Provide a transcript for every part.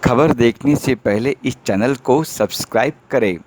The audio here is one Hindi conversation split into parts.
खबर देखने से पहले इस चैनल को सब्सक्राइब करें।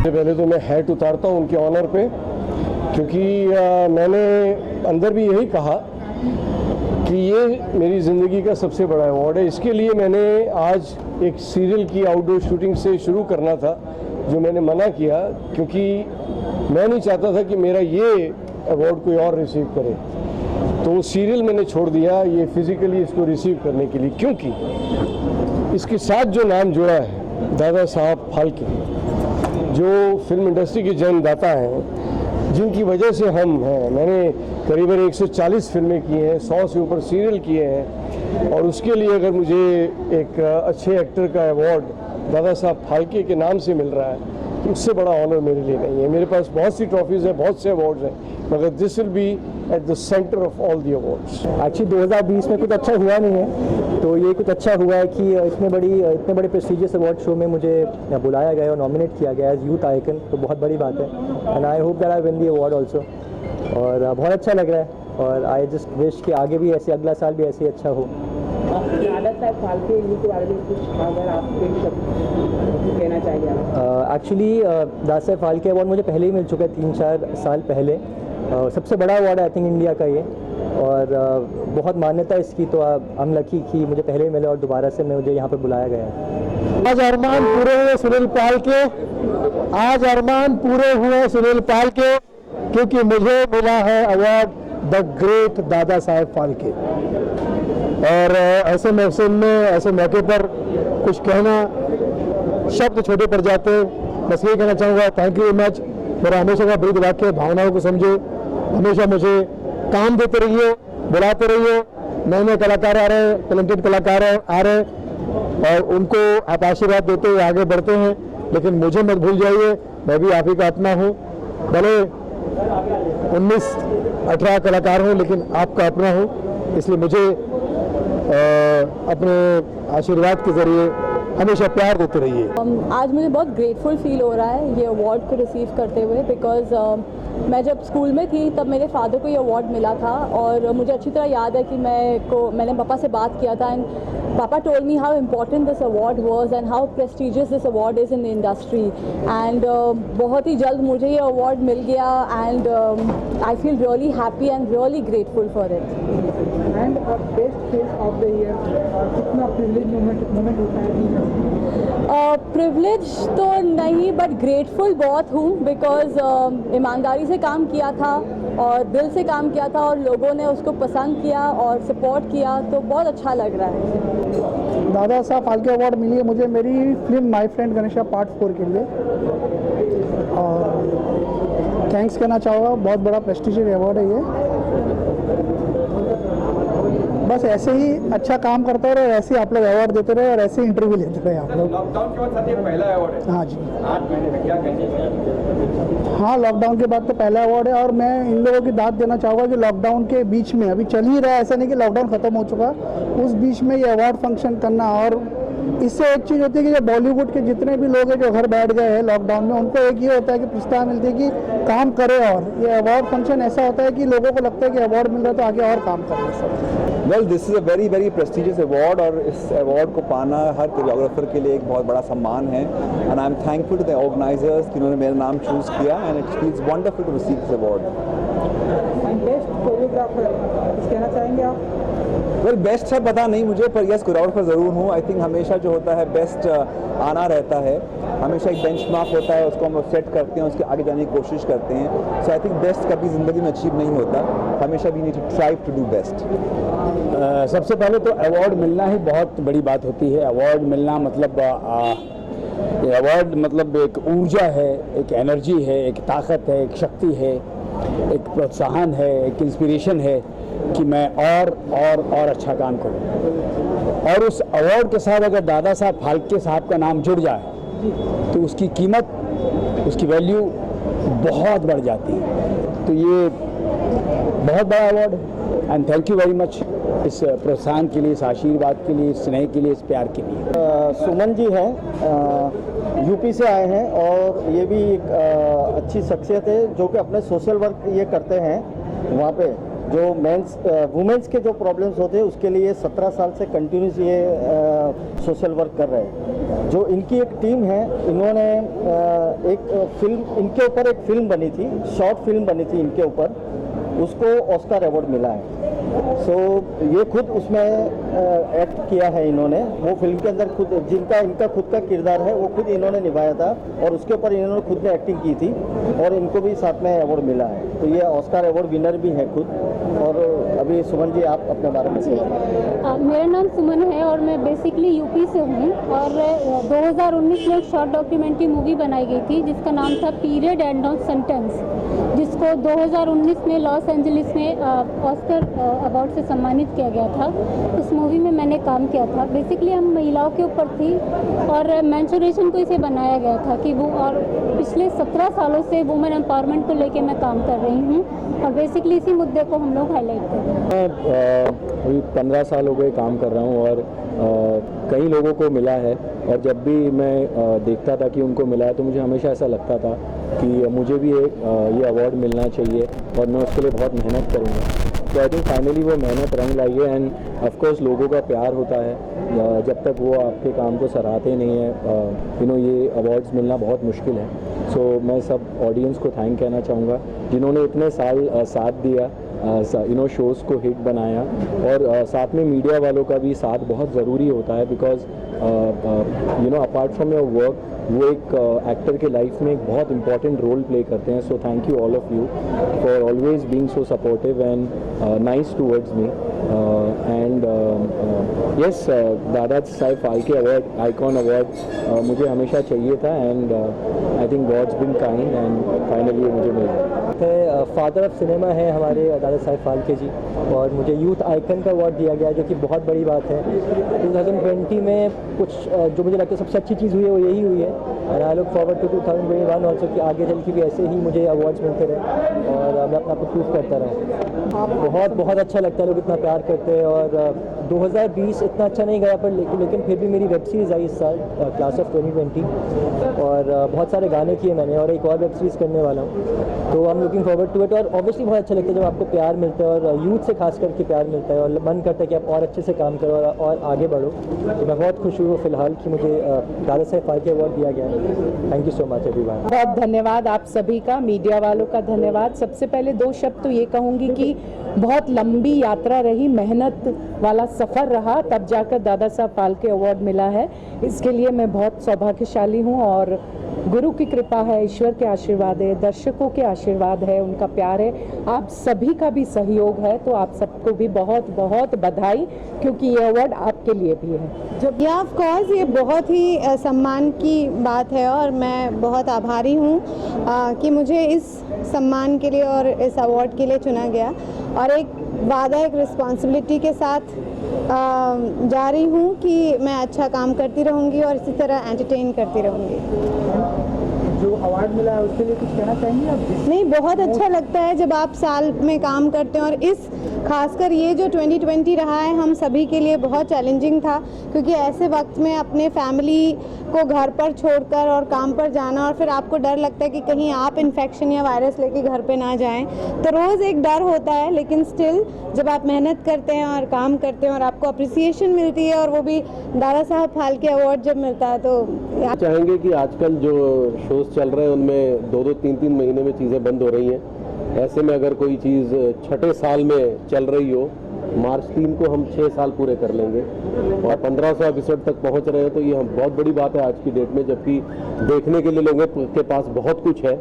पहले तो मैं हैट उतारता हूँ उनके ऑनर पे, क्योंकि मैंने अंदर भी यही कहा कि ये मेरी ज़िंदगी का सबसे बड़ा अवार्ड है। इसके लिए मैंने आज एक सीरियल की आउटडोर शूटिंग से शुरू करना था, जो मैंने मना किया, क्योंकि मैं नहीं चाहता था कि मेरा ये अवार्ड कोई और रिसीव करे। तो वो सीरियल मैंने छोड़ दिया ये फिज़िकली इसको रिसीव करने के लिए, क्योंकि इसके साथ जो नाम जुड़ा है दादा साहब फाल्के, जो फिल्म इंडस्ट्री के जन्मदाता हैं, जिनकी वजह से हम हैं। मैंने करीबन 140 फिल्में की हैं, 100 से ऊपर सीरियल किए हैं, और उसके लिए अगर मुझे एक अच्छे एक्टर का अवार्ड दादा साहब फाल्के के नाम से मिल रहा है, तो उससे बड़ा ऑनर मेरे लिए नहीं है। मेरे पास बहुत सी ट्रॉफीज़ हैं, बहुत से अवार्ड्स हैं, मगर this will be at the centre of all the awards. Actually 2020 में कुछ अच्छा हुआ नहीं है, तो ये कुछ अच्छा हुआ है कि इतने बड़े प्रेस्टिजियस अवार्ड शो में मुझे बुलाया गया और नॉमिनेट किया गया एज यूथ आइकन, तो बहुत बड़ी बात है। And I hope that I win the award also, और बहुत अच्छा लग रहा है। और आई जस्ट विश कि आगे भी ऐसे, अगला साल भी ऐसे ही अच्छा हो। दादा साहब फाल्के के बारे में कुछ अगर आप कहना चाहिए? एक्चुअली दादा साहब फाल्के अवार्ड मुझे पहले ही मिल चुका है, 3-4 साल पहले। सबसे बड़ा अवार्ड है आई थिंक इंडिया का ये, और बहुत मान्यता इसकी, तो आई एम लकी कि मुझे पहले ही मिला और दोबारा से मुझे यहाँ पर बुलाया गया है। आज अरमान पूरे हुए सुनील फाल्के, आज अरमान पूरे हुए सुनील फाल्के, क्योंकि मुझे मिला है अवार्ड द ग्रेट दादा साहेब फाल्के। और ऐसे मौसम में, ऐसे मौके पर कुछ कहना, शब्द छोटे पड़ जाते। बस ये कहना चाहूँगा, थैंक यू वेरी मच। मेरा हमेशा का वृद्ध वाक्य, भावनाओं को समझो, हमेशा मुझे काम देते रहिए, बुलाते रहिए। नए नए कलाकार आ रहे हैं, टैलेंटेड कलाकार आ रहे हैं, और उनको आप आशीर्वाद देते हुए आगे बढ़ते हैं। लेकिन मुझे मत भूल जाइए, मैं भी आप ही का अपना हूँ। भले 19-18 कलाकार हूँ, लेकिन आपका अपना हूँ। इसलिए मुझे अपने आशीर्वाद के ज़रिए हमेशा प्यार देते रहिए। आज मुझे बहुत ग्रेटफुल फील हो रहा है ये अवार्ड को रिसीव करते हुए, बिकॉज़ मैं जब स्कूल में थी तब मेरे फादर को ये अवार्ड मिला था, और मुझे अच्छी तरह याद है कि मैंने पापा से बात किया था, and Papa told me how important this award was and how prestigious this award is in the industry. And बहुत ही जल्द मुझे ये award मिल गया and I feel really happy and really grateful for it. And best face of the year, कितना प्रिविलेज मोमेंट होता है? प्रिविलेज तो नहीं बट ग्रेटफुल बहुत हूँ बिकॉज ईमानदारी से काम किया था और दिल से काम किया था और लोगों ने उसको पसंद किया और सपोर्ट किया, तो बहुत अच्छा लग रहा है। दादा साहब फाल्के अवार्ड मिली है मुझे मेरी film my friend Ganesha part 4 के लिए, और थैंक्स कहना चाहूँगा, बहुत बड़ा प्रेस्टिजियस अवार्ड है ये। बस ऐसे ही अच्छा काम करते रहे और ऐसे ही आप लोग अवार्ड देते रहे और ऐसे ही इंटरव्यू लेते रहे आप लोग। लॉकडाउन के बाद ये पहला अवार्ड है। हाँ जी, 8 महीने में क्या कहेंगे? हाँ लॉकडाउन के बाद तो पहला अवार्ड है, और मैं इन लोगों की दाद देना चाहूँगा कि लॉकडाउन के बीच में अभी चल ही रहा है, ऐसा नहीं कि लॉकडाउन ख़त्म हो चुका, उस बीच में ये अवार्ड फंक्शन करना। और इससे एक चीज़ होती है कि जो बॉलीवुड के जितने भी लोग हैं जो घर बैठ गए हैं लॉकडाउन में, उनको एक ये होता है कि प्रोत्साहन मिलती है कि काम करें, और ये अवार्ड फंक्शन ऐसा होता है कि लोगों को लगता है कि अवार्ड मिल रहा है तो आगे और काम करें सब। Well this is a very very prestigious award, और इस अवार्ड को पाना हर कोरियोग्राफर के लिए एक बहुत बड़ा सम्मान है। And I am thankful to the organisers जिन्होंने मेरा नाम चूज़ किया, and it feels wonderful to receive this award. Best choreographer कहना चाहेंगे आप? वेल बेस्ट है पता नहीं मुझे, पर यस कोरियोग्राफर ज़रूर हूँ। आई थिंक हमेशा जो होता है बेस्ट आना रहता है, हमेशा एक बेंचमार्क होता है, उसको हम सेट करते हैं, उसके आगे जाने की कोशिश करते हैं। सो आई थिंक बेस्ट कभी ज़िंदगी में अचीव नहीं होता, हमेशा we need to try to do best. सबसे पहले तो अवार्ड मिलना ही बहुत बड़ी बात होती है। अवार्ड मिलना मतलब अवार्ड मतलब एक ऊर्जा है, एक एनर्जी है, एक ताकत है, एक शक्ति है, एक प्रोत्साहन है, एक इंस्पिरेशन है कि मैं और अच्छा काम करूं। और उस अवार्ड के साथ अगर दादा साहब फाल्के साहब का नाम जुड़ जाए तो उसकी कीमत, उसकी वैल्यू बहुत बढ़ जाती है। तो ये बहुत बड़ा अवार्ड है, and thank you very much इस प्रोत्साहन के लिए, इस आशीर्वाद के लिए, इस स्नेह के लिए, इस प्यार के लिए। सुमन जी हैं, यूपी से आए हैं, और ये भी एक अच्छी शख्सियत है जो कि अपने सोशल वर्क ये करते हैं। वहाँ पे जो वुमेंस के जो प्रॉब्लम्स होते हैं उसके लिए 17 साल से कंटिन्यूस ये सोशल वर्क कर रहे हैं। जो इनकी एक टीम है, इन्होंने एक फिल्म, इनके ऊपर एक फिल्म बनी थी, शॉर्ट फिल्म बनी थी इनके ऊपर, उसको ऑस्कर अवार्ड मिला है। सो ये खुद उसमें एक्ट किया है इन्होंने, वो फिल्म के अंदर खुद इनका खुद का किरदार है वो खुद इन्होंने निभाया था, और उसके ऊपर इन्होंने खुद ने एक्टिंग की थी, और इनको भी साथ में अवार्ड मिला है। तो ये ऑस्कर अवार्ड विनर भी है खुद। और अभी सुमन जी आप अपने बारे में बताइए। मेरा नाम सुमन है और मैं बेसिकली यूपी से हूँ, और 2019 में एक शॉर्ट डॉक्यूमेंट्री मूवी बनाई गई थी जिसका नाम था पीरियड एंड ऑफ सेंटेंस, जिसको 2019 में लॉस एंजलिस में ऑस्कर अवार्ड से सम्मानित किया गया था। उस मूवी में मैंने काम किया था। बेसिकली हम महिलाओं के ऊपर थी और मेंस्ट्रुएशन को इसे बनाया गया था कि वो, और पिछले 17 सालों से वुमेन एम्पावरमेंट को लेके मैं काम कर रही हूँ, और बेसिकली इसी मुद्दे को हम लोग हाईलाइट कर रहे हैं। मैं अभी 15 साल हो गए काम कर रहा हूँ, और कई लोगों को मिला है, और जब भी मैं देखता था कि उनको मिला है तो मुझे हमेशा ऐसा लगता था कि मुझे भी ये अवार्ड मिलना चाहिए, और मैं उसके लिए बहुत मेहनत करूँगा। तो आई थिंक फाइनली वो मेहनत रंग लाई है, एंड ऑफ कोर्स लोगों का प्यार होता है। जब तक वो आपके काम को सराहते नहीं है, ये अवार्ड्स मिलना बहुत मुश्किल है। सो मैं सब ऑडियंस को थैंक कहना चाहूँगा जिन्होंने इतने साल साथ दिया, शोज़ को हिट बनाया, और साथ में मीडिया वालों का भी साथ बहुत ज़रूरी होता है, because apart from your work वो एक एक्टर के लाइफ में एक बहुत इंपॉर्टेंट रोल प्ले करते हैं। So thank you all of you for always being so supportive and nice towards me, and yes Dada Saheb Phalke award, icon award मुझे हमेशा चाहिए था, and I think God's been kind and finally मुझे मिल गया। फादर ऑफ सिनेमा है हमारे दादा साहब फाल्के जी, और मुझे यूथ आइकन का अवार्ड दिया गया जो कि बहुत बड़ी बात है। 2020 में कुछ जो मुझे लगता है सबसे अच्छी चीज़ हुई है वो यही हुई है, and I look forward to 2021 also कि आगे चल के भी ऐसे ही मुझे अवार्ड्स मिलते रहे और मैं अपना प्रूव करता रहूँ। बहुत अच्छा लगता है, लोग इतना प्यार करते हैं। और 2020 इतना अच्छा नहीं गया, पर लेकिन फिर भी मेरी वेब सीरीज़ आई इस साल, क्लास ऑफ 2020, और बहुत सारे गाने किए मैंने, और एक और वेब सीरीज़ करने वाला हूँ। तो I am looking forward to it. और ऑब्वियसली बहुत अच्छा लगता है जब आपको प्यार मिलता है और यूथ से खास करके प्यार मिलता है और मन करता है कि आप और अच्छे से काम करो और आगे बढ़ो। तो मैं बहुत खुश हूँ फिलहाल कि मुझे दादा साहब फाल्के अवार्ड दिया गया है। Thank you so much everyone. बहुत धन्यवाद आप सभी का, मीडिया वालों का धन्यवाद। सबसे पहले 2 शब्द तो ये कहूँगी कि बहुत लंबी यात्रा रही, मेहनत वाला सफ़र रहा, तब जाकर दादा साहब फाल्के अवार्ड मिला है। इसके लिए मैं बहुत सौभाग्यशाली हूँ और गुरु की कृपा है, ईश्वर के आशीर्वाद है, दर्शकों के आशीर्वाद है, उनका प्यार है, आप सभी का भी सहयोग है। तो आप सबको भी बहुत बहुत बधाई, क्योंकि ये अवार्ड आपके लिए भी है। या ऑफ कोर्स ये बहुत ही सम्मान की बात है और मैं बहुत आभारी हूँ कि मुझे इस सम्मान के लिए और इस अवार्ड के लिए चुना गया। और एक वादा, एक रिस्पॉन्सिबिलिटी के साथ जा रही हूँ कि मैं अच्छा काम करती रहूँगी और इसी तरह एंटरटेन करती रहूँगी। जो अवार्ड मिला है उसके लिए कुछ कहना चाहेंगे आप? नहीं, बहुत अच्छा लगता है जब आप साल में काम करते हैं और इस खासकर ये जो 2020 रहा है हम सभी के लिए बहुत चैलेंजिंग था, क्योंकि ऐसे वक्त में अपने फैमिली को घर पर छोड़कर और काम पर जाना और फिर आपको डर लगता है कि कहीं आप इन्फेक्शन या वायरस लेके घर पे ना जाएं, तो रोज़ एक डर होता है। लेकिन स्टिल जब आप मेहनत करते हैं और काम करते हैं और आपको अप्रिसिएशन मिलती है और वो भी दादा साहब फाल्के अवार्ड जब मिलता है तो चाहेंगे कि आजकल जो शोज़ चल रहे हैं उनमें 2-2, 3-3 महीने में चीज़ें बंद हो रही हैं। ऐसे में अगर कोई चीज़ 6ठे साल में चल रही हो, मार्च 3 को हम 6 साल पूरे कर लेंगे और 1500 एपिसोड तक पहुंच रहे हैं, तो ये हम बहुत बड़ी बात है आज की डेट में, जबकि देखने के लिए लोगों के पास बहुत कुछ है,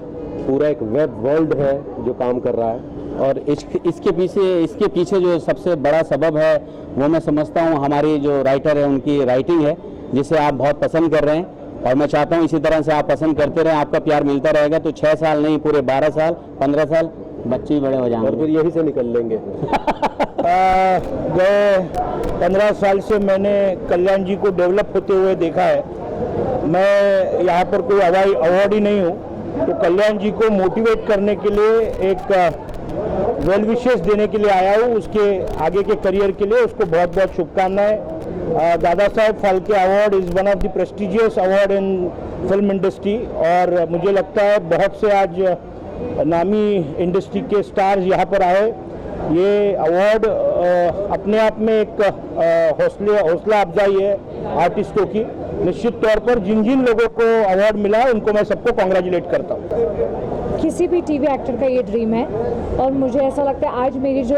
पूरा एक वेब वर्ल्ड है जो काम कर रहा है। और इसके पीछे जो सबसे बड़ा सबब है वो मैं समझता हूँ हमारी जो राइटर है उनकी राइटिंग है, जिसे आप बहुत पसंद कर रहे हैं और मैं चाहता हूँ इसी तरह से आप पसंद करते रहें, आपका प्यार मिलता रहेगा। तो 6 साल नहीं, पूरे 12 साल, 15 साल, बच्चे ही बड़े हो जाएंगे और फिर यही से निकल लेंगे। गए 15 साल से मैंने कल्याण जी को डेवलप होते हुए देखा है। मैं यहाँ पर कोई अवार्ड ही नहीं हूँ, तो कल्याण जी को मोटिवेट करने के लिए, एक वेल विशेस देने के लिए आया हूँ, उसके आगे के करियर के लिए उसको बहुत बहुत शुभकामनाएं। Dada Saheb Phalke award is one of the prestigious award in film industry और मुझे लगता है बहुत से आज नामी इंडस्ट्री के स्टार्स यहाँ पर आए। ये अवार्ड अपने आप में एक हौसला अफजाई है आर्टिस्टों की। निश्चित तौर पर जिन जिन लोगों को अवार्ड मिला है उनको मैं सबको कॉन्ग्रेचुलेट करता हूँ। किसी भी टीवी एक्टर का ये ड्रीम है और मुझे ऐसा लगता है आज मेरी जो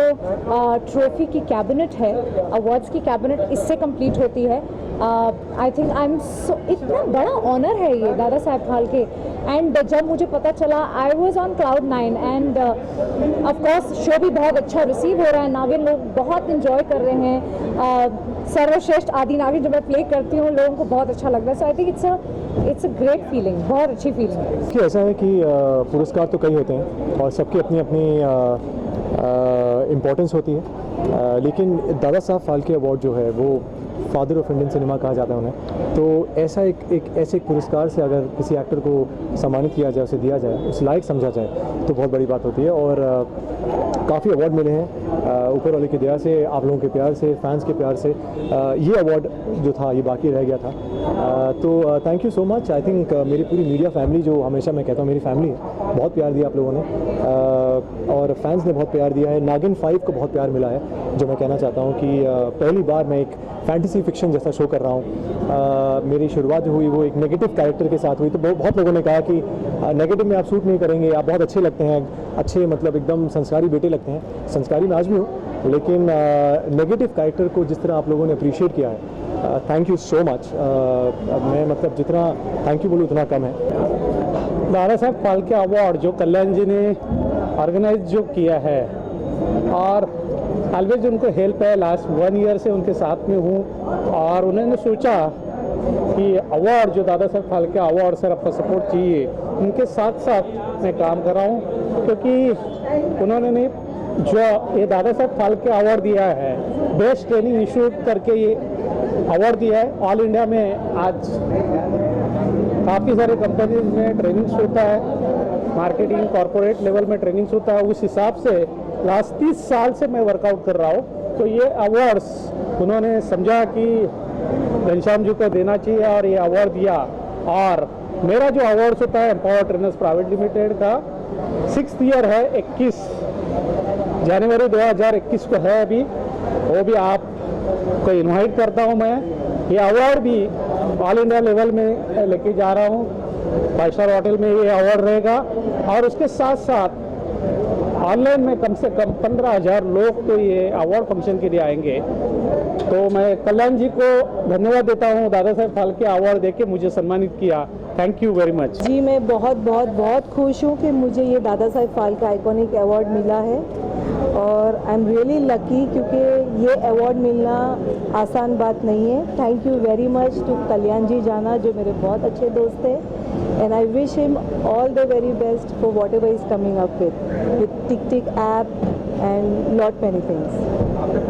ट्रॉफी की कैबिनेट है, अवार्ड्स की कैबिनेट, इससे कंप्लीट होती है। I think I am so, इतना बड़ा ऑनर है ये दादा साहब फाल्के। एंड जब मुझे पता चला I was on cloud 9 end of course show भी बहुत अच्छा रिसीव हो रहा है, नागिन लोग बहुत इंजॉय कर रहे हैं। सर्वश्रेष्ठ आदि नागिन जब मैं प्ले करती हूँ लोगों को बहुत अच्छा लगता है। So I think it's a great feeling, बहुत अच्छी फीलिंग है। कि ऐसा है कि पुरस्कार तो कई होते हैं और सबकी अपनी अपनी इम्पोर्टेंस होती है, लेकिन दादा साहब फाल्के अवार्ड जो है वो फादर ऑफ इंडियन सिनेमा कहा जाता है उन्हें। तो ऐसा ऐसे एक पुरस्कार से अगर किसी एक्टर को सम्मानित किया जाए, उसे दिया जाए, उस लायक समझा जाए, तो बहुत बड़ी बात होती है। और काफ़ी अवार्ड मिले हैं ऊपर वाले की दया से, आप लोगों के प्यार से, फैंस के प्यार से। ये अवार्ड जो था ये बाकी रह गया था। तो thank you so much. I think मेरी पूरी मीडिया फैमिली, जो हमेशा मैं कहता हूँ मेरी फैमिली है, बहुत प्यार दिया आप लोगों ने और फैंस ने बहुत प्यार दिया है। नागिन 5 को बहुत प्यार मिला है, जो मैं कहना चाहता हूँ कि पहली बार मैं एक फैंटेसी फिक्शन जैसा शो कर रहा हूँ। मेरी शुरुआत जो हुई वो एक नेगेटिव कैरेक्टर के साथ हुई, तो बहुत लोगों ने कहा कि नेगेटिव में आप शूट नहीं करेंगे, आप बहुत अच्छे लगते हैं, अच्छे मतलब एकदम संस्कारी बेटे लगते हैं। संस्कारी मैं आज भी हूँ, लेकिन नेगेटिव कैरेक्टर को जिस तरह आप लोगों ने अप्रिशिएट किया है, थैंक यू सो मच। मैं मतलब जितना थैंक यू बोलूँ उतना कम है। दादा साहब फाल्के अवार्ड जो कल्याण जी ने ऑर्गेनाइज जो किया है और ऑलवेज उनको हेल्प है, लास्ट 1 ईयर से उनके साथ में हूँ और उन्होंने सोचा कि अवार्ड जो दादा साहब फाल्के अवार्ड, सर आपका सपोर्ट चाहिए, उनके साथ साथ मैं काम कर रहा हूँ, क्योंकि उन्होंने जो ये दादा साहब फाल्के अवार्ड दिया है, बेस्ट ट्रेनिंग इंस्टीट्यूट करके ये अवार्ड दिया है। ऑल इंडिया में आज काफ़ी सारे कंपनीज में ट्रेनिंग्स होता है, मार्केटिंग कॉर्पोरेट लेवल में ट्रेनिंग्स होता है, उस हिसाब से लास्ट 30 साल से मैं वर्कआउट कर रहा हूँ। तो ये अवार्ड्स उन्होंने समझा कि घनश्याम जी को देना चाहिए और ये अवार्ड दिया। और मेरा जो अवार्ड्स होता है एम्पावर ट्रेनर्स प्राइवेट लिमिटेड का, 6th ईयर है, 21 जनवरी 2021 को है अभी। वो भी आपको इनवाइट करता हूँ मैं। ये अवार्ड भी ऑल इंडिया लेवल में लेके जा रहा हूँ। 5 स्टार होटल में ये अवार्ड रहेगा और उसके साथ साथ ऑनलाइन में कम से कम 15,000 लोग तो ये अवार्ड फंक्शन के लिए आएंगे। तो मैं कल्याण जी को धन्यवाद देता हूँ, दादा साहेब फाल्के अवार्ड देके मुझे सम्मानित किया। Thank you very much. जी मैं बहुत बहुत बहुत खुश हूँ कि मुझे ये दादा साहेब फाल्के आइकॉनिक अवार्ड मिला है और आई एम रियली लकी, क्योंकि ये अवार्ड मिलना आसान बात नहीं है। Thank you very much to Kalyan ji Jana, जो मेरे बहुत अच्छे दोस्त हैं, and I wish him all the very best for whatever is coming up with TikTok app and lot many things.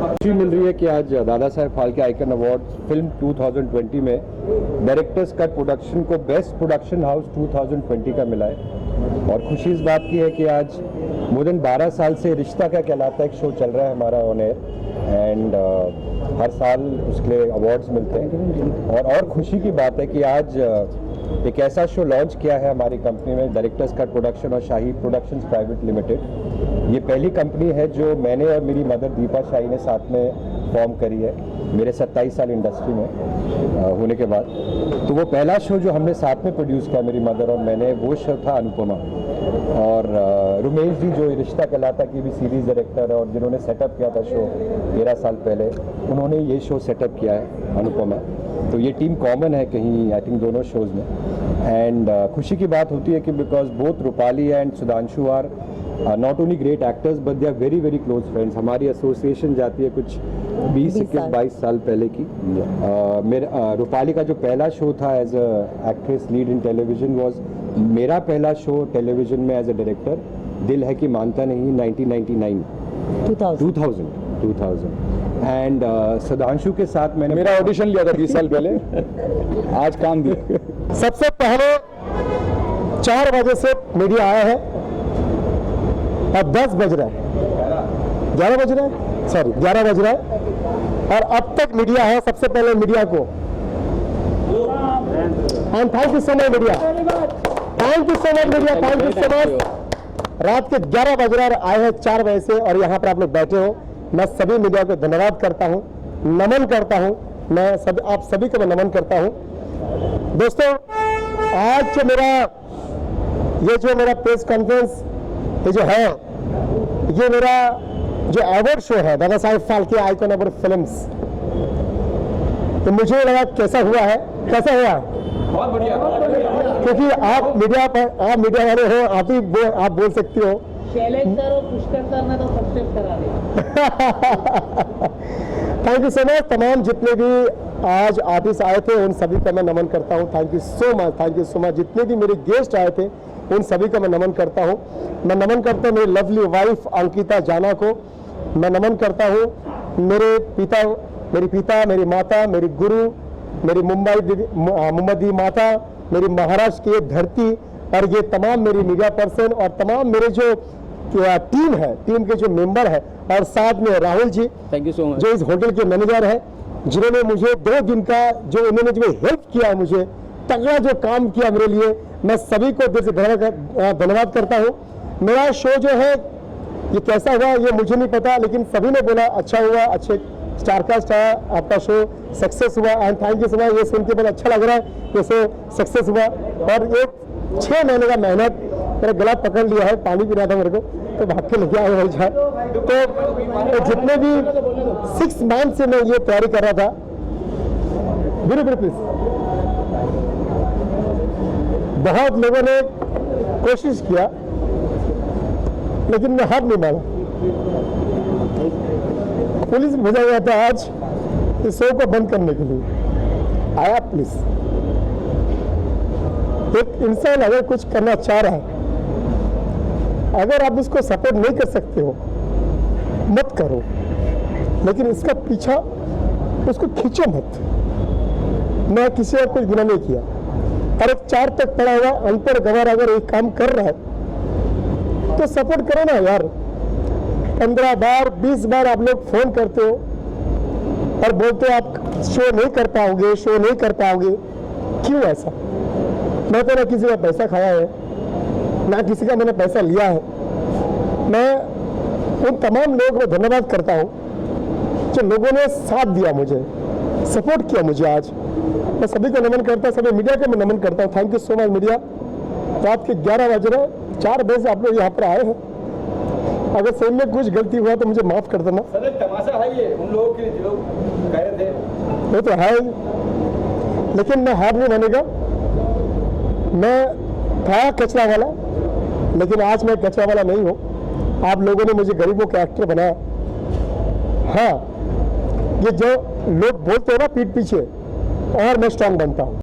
खुशी मिल रही है कि आज Dada Saheb Phalke icon award film 2020 में डायरेक्टर्स कट प्रोडक्शन को बेस्ट प्रोडक्शन हाउस 2020 का मिला है। और खुशी इस बात की है कि आज मोर देन 12 साल से रिश्ता क्या कहलाता है एक शो चल रहा है हमारा ऑन एयर, एंड हर साल उसके लिए अवार्ड्स मिलते हैं। और खुशी की बात है कि आज एक ऐसा शो लॉन्च किया है हमारी कंपनी में, डायरेक्टर्स कट प्रोडक्शन और शाही प्रोडक्शंस प्राइवेट लिमिटेड। ये पहली कंपनी है जो मैंने और मेरी मदर दीपा शाही ने साथ में फॉर्म करी है मेरे 27 साल इंडस्ट्री में होने के बाद। तो वो पहला शो जो हमने साथ में प्रोड्यूस किया मेरी मदर और मैंने, वो शो था अनुपमा। और रुमेश जी जो रिश्ता कहलाता की भी सीरीज डायरेक्टर और जिन्होंने सेटअप किया था शो 13 साल पहले, उन्होंने ये शो सेटअप किया है अनुपमा। तो ये टीम कॉमन है कहीं आई थिंक दोनों शोज़ में। एंड खुशी की बात होती है कि because both Rupali and Sudhanshu are not only great actors but they are very very close friends. हमारी एसोसिएशन जाती है कुछ 20-22 साल पहले की। रूपाली का जो पहला शो था as a actress lead in television was मेरा पहला शो टेलीविजन में एज अ डायरेक्टर, दिल है कि मानता नहीं, 1999 2000 एंड सुधांशु के साथ मैंने मेरा ऑडिशन लिया था 20 साल पहले। आज काम दिया। सबसे पहले 4 बजे से मीडिया आया है और 10 बज रहा है, 11 बज रहा है, सॉरी 11 बज रहा है और अब तक मीडिया है। सबसे पहले मीडिया को and thank you so much media, thank you so much media, thank you so much. रात के 11 बज रहा है, आए हैं 4 बजे से और यहाँ पर आप लोग बैठे हो। मैं सभी मीडिया को धन्यवाद करता हूँ, नमन करता हूँ। मैं आप सभी को मैं नमन करता हूँ। दोस्तों आज जो मेरा प्रेस कॉन्फ्रेंस ये जो है, ये मेरा जो अवार्ड शो है दादा Saheb Phalke icon award films, तो मुझे लगा कैसा हुआ है, कैसा हुआ बहुत बढ़िया, क्योंकि आप मीडिया वाले हो, आप बोल सकते हो। शैलेश सर और पुष्कर सर ने तो सब्सक्राइब करा दिया। Thank you so much. तमाम जितने भी आज आर्टिस्ट आए थे उन सभी का मैं नमन करता हूँ। Thank you so much, thank you so much. जितने भी मेरे गेस्ट आए थे उन सभी का मैं नमन करता हूँ। मैं नमन करता हूँ मेरी लवली वाइफ अंकिता जाना को, मैं नमन करता हूँ मेरे पिता, मेरी माता, मेरी गुरु, मेरी मुंबई माता, मेरी महाराष्ट्र की धरती और ये तमाम मेरी मीडिया पर्सन और तमाम मेरे जो टीम है, टीम के जो मेंबर है और साथ में Rahul ji, thank you so much, जो इस होटल के मैनेजर है, जिन्होंने मुझे 2 दिन का उन्होंने हेल्प किया, मुझे तगड़ा जो काम किया मेरे लिए, मैं सभी को दिल से धन्यवाद करता हूँ। मेरा शो जो है ये कैसा हुआ ये मुझे नहीं पता, लेकिन सभी ने बोला अच्छा हुआ, अच्छे स्टारकास्ट आया, आपका शो सक्सेस हुआ and thank you so much. ये सुन के बहुत अच्छा लग रहा है कि शो सक्सेस हुआ और एक 6 महीने का मेहनत, मेरा गला पकड़ लिया है, पानी पी रहा था मेरे को तो भाग के लेके आया जाए। तो जितने भी 6 मंथ से मैं ये तैयारी कर रहा था, बिल्कुल प्लीज, बहुत लोगों ने कोशिश किया लेकिन मैं हार नहीं माना। पुलिस भेजा गया था आज इस शो को बंद करने के लिए। आया प्लीज, एक इंसान अगर कुछ करना चाह रहा है, अगर आप उसको सपोर्ट नहीं कर सकते हो मत करो, लेकिन इसका पीछा उसको खींचो मत। मैं किसी और कुछ गुना नहीं किया और एक 4 तक पढ़ा हुआ अनपढ़ गंवार अगर एक काम कर रहा है तो सपोर्ट करो ना यार। 15 बार 20 बार आप लोग फोन करते हो और बोलते हो आप शो नहीं कर पाओगे, शो नहीं कर पाओगे। क्यों ऐसा? मैं तो ना किसी का पैसा खाया है, ना किसी का मैंने पैसा लिया है। मैं उन तमाम लोगों को धन्यवाद करता हूँ जो लोगों ने साथ दिया, मुझे सपोर्ट किया मुझे। आज मैं सभी को नमन करता हूँ, सभी मीडिया को मैं नमन करता हूँ। Thank you so much media. रात के 11 बज रहे, 4 बजे से आप लोग यहाँ पर आए हैं। अगर सही में कुछ गलती हुआ तो मुझे माफ़ कर देना। सर एक तमाशा है ये उन लोगों के जो कह रहे थे, वो तो है, लेकिन मैं हार नहीं मानेगा। मैं था कचरा वाला, लेकिन आज मैं कचरा वाला नहीं हूँ। आप लोगों ने मुझे गरीबों के एक्टर बनाया। हाँ, ये जो लोग बोलते हैं ना पीठ पीछे, और मैं स्ट्रांग बनता हूँ।